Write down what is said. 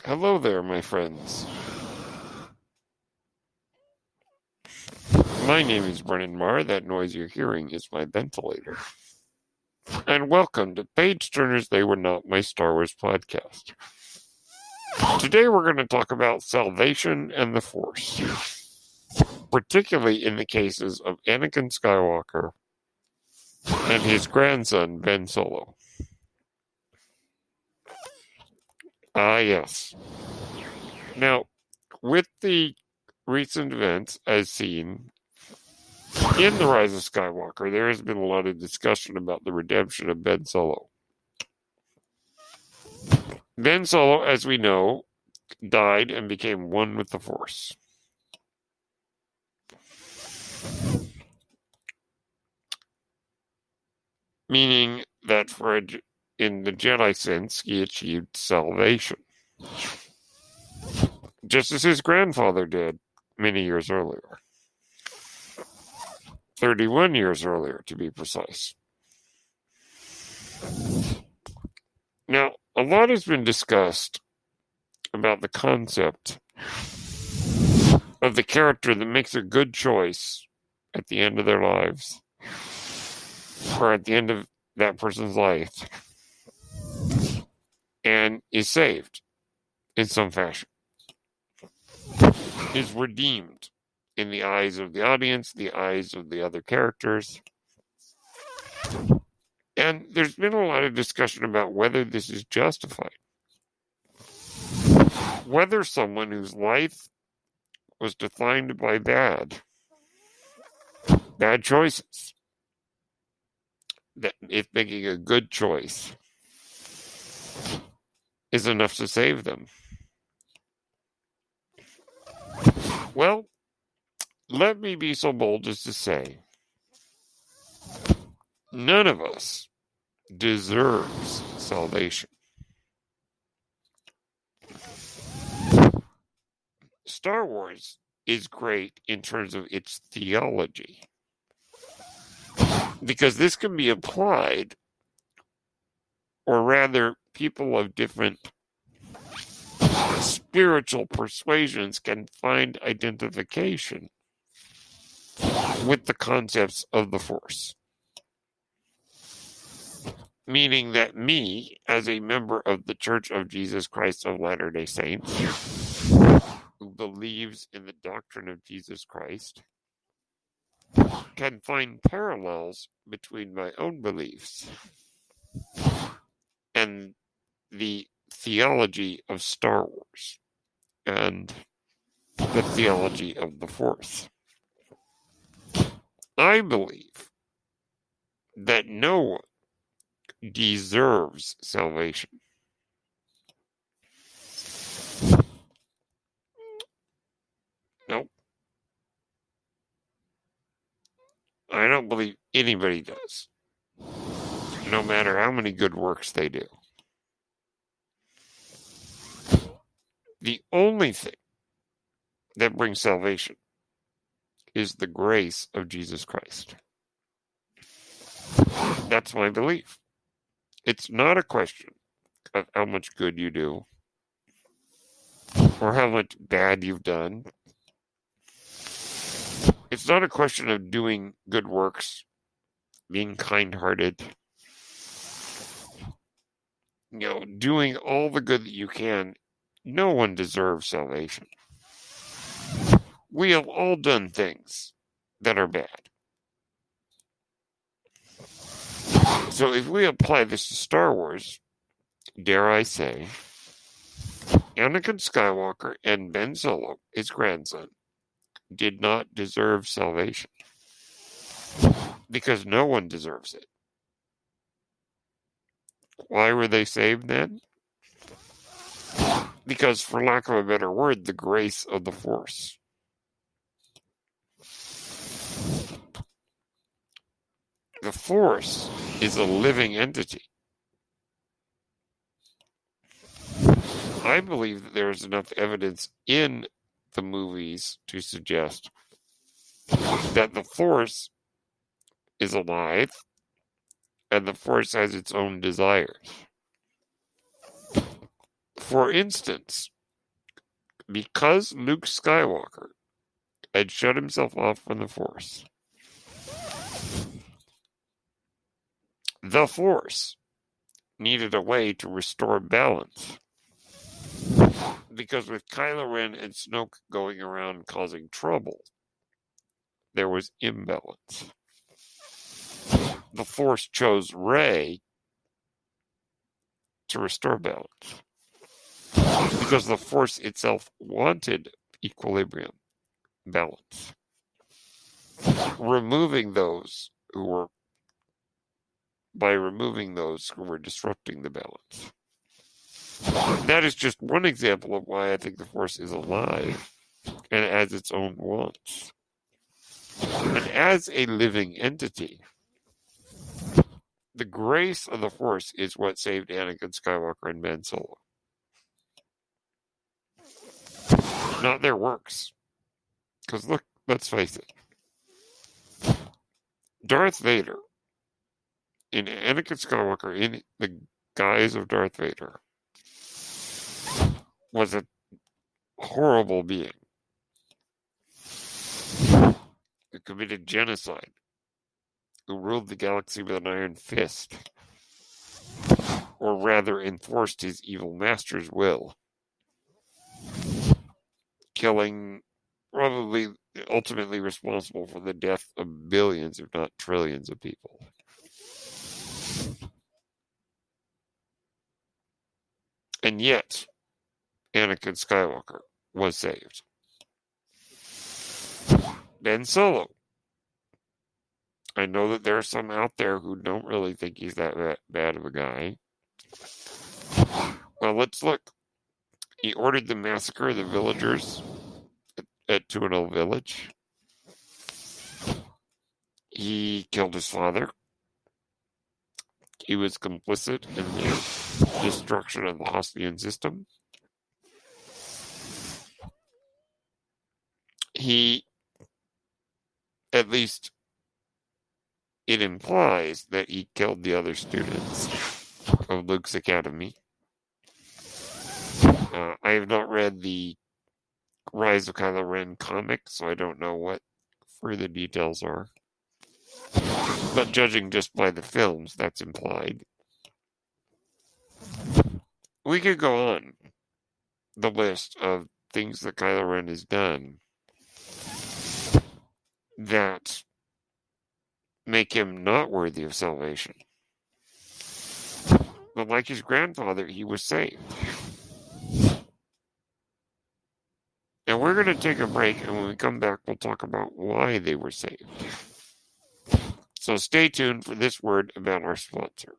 Hello there, my friends. My name is Brennan Marr. That noise you're hearing is my ventilator. And welcome to Page Turners They Were Not My Star Wars podcast. Today we're going to talk about salvation and the Force, particularly in the cases of Anakin Skywalker and his grandson, Ben Solo. Yes. Now, with the recent events as seen in The Rise of Skywalker, there has been a lot of discussion about the redemption of Ben Solo. Ben Solo, as we know, died and became one with the Force. Meaning that in the Jedi sense, he achieved salvation. Just as his grandfather did many years earlier. 31 years earlier, to be precise. Now, a lot has been discussed about the concept of the character that makes a good choice at the end of their lives, or at the end of that person's life, and is saved in some fashion, is redeemed in the eyes of the audience, the eyes of the other characters. And there's been a lot of discussion about whether this is justified. Whether someone whose life was defined by bad choices, that if making a good choice is enough to save them. Well, let me be so bold as to say, none of us deserves salvation. Star Wars is great in terms of its theology, because this can be applied, or rather, people of different spiritual persuasions can find identification with the concepts of the Force. Meaning that me, as a member of the Church of Jesus Christ of Latter-day Saints, who believes in the doctrine of Jesus Christ, can find parallels between my own beliefs and the theology of Star Wars and the theology of the Force. I believe that no one deserves salvation. Nope. I don't believe anybody does, no matter how many good works they do. The only thing that brings salvation is the grace of Jesus Christ. That's my belief. It's not a question of how much good you do or how much bad you've done. It's not a question of doing good works, being kind-hearted, doing all the good that you can. No one deserves salvation. We have all done things that are bad. So if we apply this to Star Wars, dare I say, Anakin Skywalker and Ben Solo, his grandson, did not deserve salvation. Because no one deserves it. Why were they saved then? Because, for lack of a better word, the grace of the Force. The Force is a living entity. I believe that there is enough evidence in the movies to suggest that the Force is alive and the Force has its own desires. For instance, because Luke Skywalker had shut himself off from the Force, the Force needed a way to restore balance. Because with Kylo Ren and Snoke going around causing trouble, there was imbalance. The Force chose Rey to restore balance. Because the Force itself wanted equilibrium, balance. Removing those who were disrupting the balance. That is just one example of why I think the Force is alive and has its own wants. And as a living entity, the grace of the Force is what saved Anakin Skywalker and Ben Solo. Not their works. Because look, let's face it. Darth Vader, in Anakin Skywalker, in the guise of Darth Vader, was a horrible being who committed genocide, who ruled the galaxy with an iron fist, or rather enforced his evil master's will, killing, probably ultimately responsible for the death of billions, if not trillions, of people. And yet, Anakin Skywalker was saved. Ben Solo. I know that there are some out there who don't really think he's that bad of a guy. Well, let's look. He ordered the massacre of the villagers at Tuanul Village. He killed his father. He was complicit in the destruction of the Hosnian system. He, at least it implies that he killed the other students of Luke's academy. I have not read the Rise of Kylo Ren comic, so I don't know what further details are. But judging just by the films, that's implied. We could go on the list of things that Kylo Ren has done that make him not worthy of salvation. But like his grandfather, he was saved. And we're going to take a break, and when we come back, we'll talk about why they were saved. So stay tuned for this word about our sponsor.